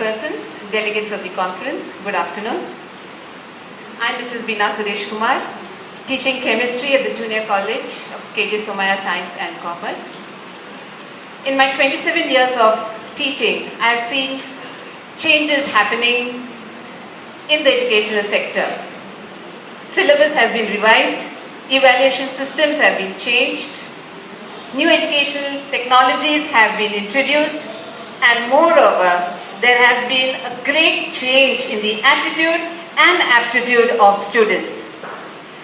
Chairperson, delegates of the conference, good afternoon. I am Mrs. Bina Suresh Kumar, teaching chemistry at the Junior College of KJ Somaya Science and Commerce. In my 27 years of teaching, I have seen changes happening in the educational sector. Syllabus has been revised, evaluation systems have been changed, new educational technologies have been introduced, and moreover, there has been a great change in the attitude and aptitude of students.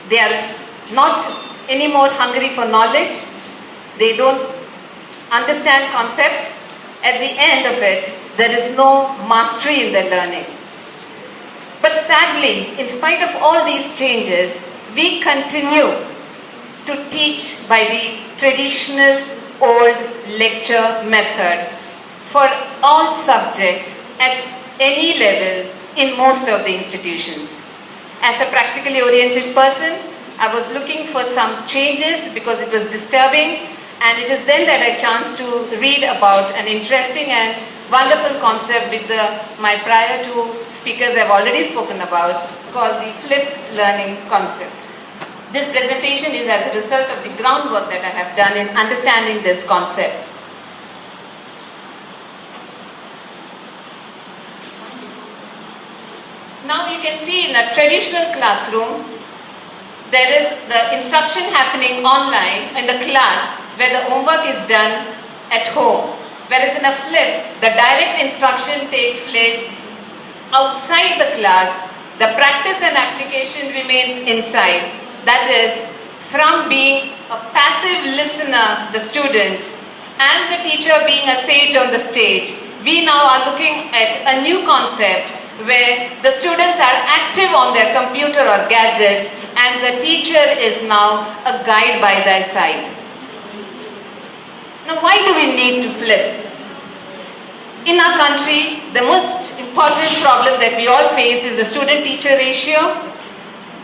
They are not anymore hungry for knowledge. They don't understand concepts. At the end of it, there is no mastery in the learning. But sadly, in spite of all these changes, we continue to teach by the traditional old lecture method for all subjects at any level in most of the institutions. As a practically oriented person, I was looking for some changes because it was disturbing, and it is then that I chanced to read about an interesting and wonderful concept with my prior two speakers have already spoken about, called the flipped learning concept. This presentation is as a result of the groundwork that I have done in understanding this concept. Now you can see in a traditional classroom, there is the instruction happening online in the class where the homework is done at home. Whereas in a flip, the direct instruction takes place outside the class, the practice and application remains inside. That is, from being a passive listener, the student, and the teacher being a sage on the stage, we now are looking at a new concept where the students are active on their computer or gadgets and the teacher is now a guide by their side. Now, why do we need to flip? In our country, the most important problem that we all face is the student-teacher ratio.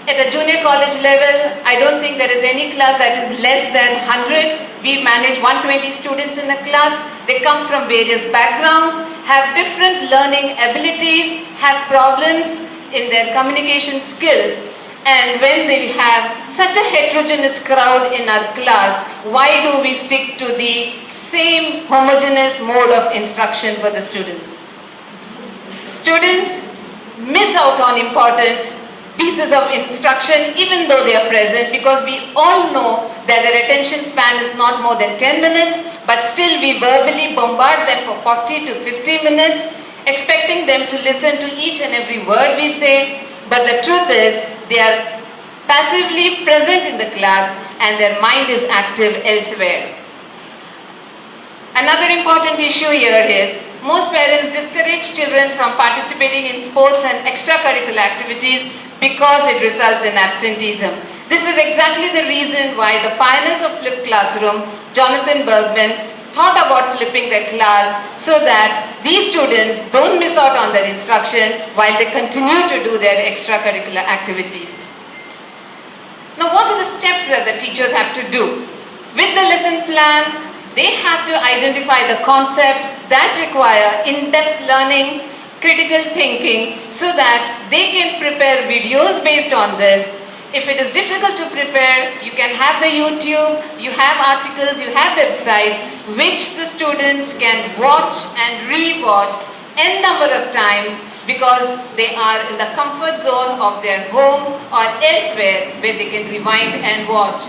At a junior college level, I don't think there is any class that is less than 100. We manage 120 students in a class. They come from various backgrounds, have different learning abilities, have problems in their communication skills. And when they have such a heterogeneous crowd in our class, why do we stick to the same homogeneous mode of instruction for the students? Students miss out on important pieces of instruction even though they are present, because we all know that their attention span is not more than 10 minutes, but still we verbally bombard them for 40 to 50 minutes, expecting them to listen to each and every word we say. But the truth is, they are passively present in the class and their mind is active elsewhere. Another important issue here is, most parents discourage children from participating in sports and extracurricular activities because it results in absenteeism. This is exactly the reason why the pioneers of flipped classroom, Jonathan Bergman, thought about flipping their class so that these students don't miss out on their instruction while they continue to do their extracurricular activities. Now, what are the steps that the teachers have to do? With the lesson plan, they have to identify the concepts that require in-depth learning, critical thinking, so that they can prepare videos based on this. If it is difficult to prepare, you can have the YouTube, you have articles, you have websites which the students can watch and re-watch n number of times because they are in the comfort zone of their home or elsewhere where they can rewind and watch.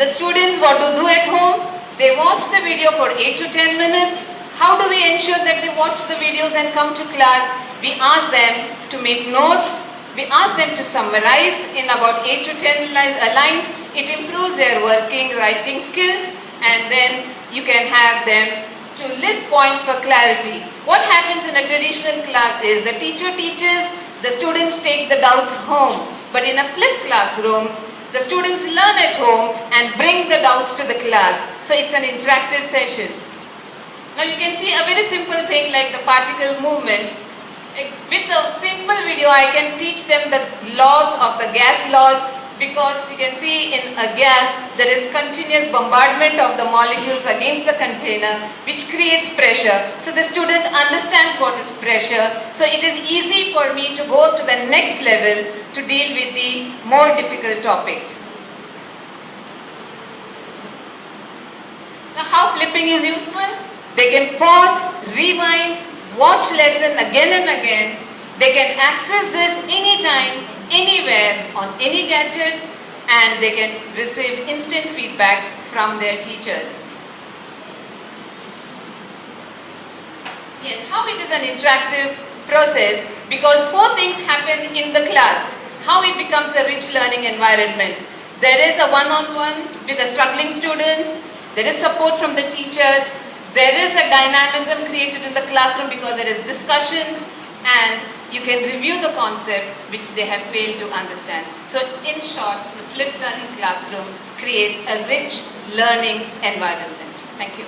The students, what to do at home? They watch the video for 8 to 10 minutes. How do we ensure that they watch the videos and come to class? We ask them to make notes. We ask them to summarize in about 8 to 10 lines. It improves their working, writing skills, and then you can have them to list points for clarity. What happens in a traditional class is the teacher teaches, the students take the doubts home. But in a flipped classroom, the students learn at home and bring the doubts to the class. So it's an interactive session. Now you can see a very simple thing like the particle movement. With a simple video, I can teach them the laws of the gas laws, because you can see in a gas there is continuous bombardment of the molecules against the container which creates pressure. So the student understands what is pressure. So it is easy for me to go to the next level to deal with the more difficult topics. Now how flipping is useful? They can pause, rewind, watch lesson again and again. They can access this anytime, anywhere, on any gadget, and they can receive instant feedback from their teachers. Yes, how it is an interactive process, because 4 things happen in the class. How it becomes a rich learning environment. There is a one-on-one with the struggling students. There is support from the teachers. There is a dynamism created in the classroom because there is discussions, and you can review the concepts which they have failed to understand. So in short, the flipped learning classroom creates a rich learning environment. Thank you.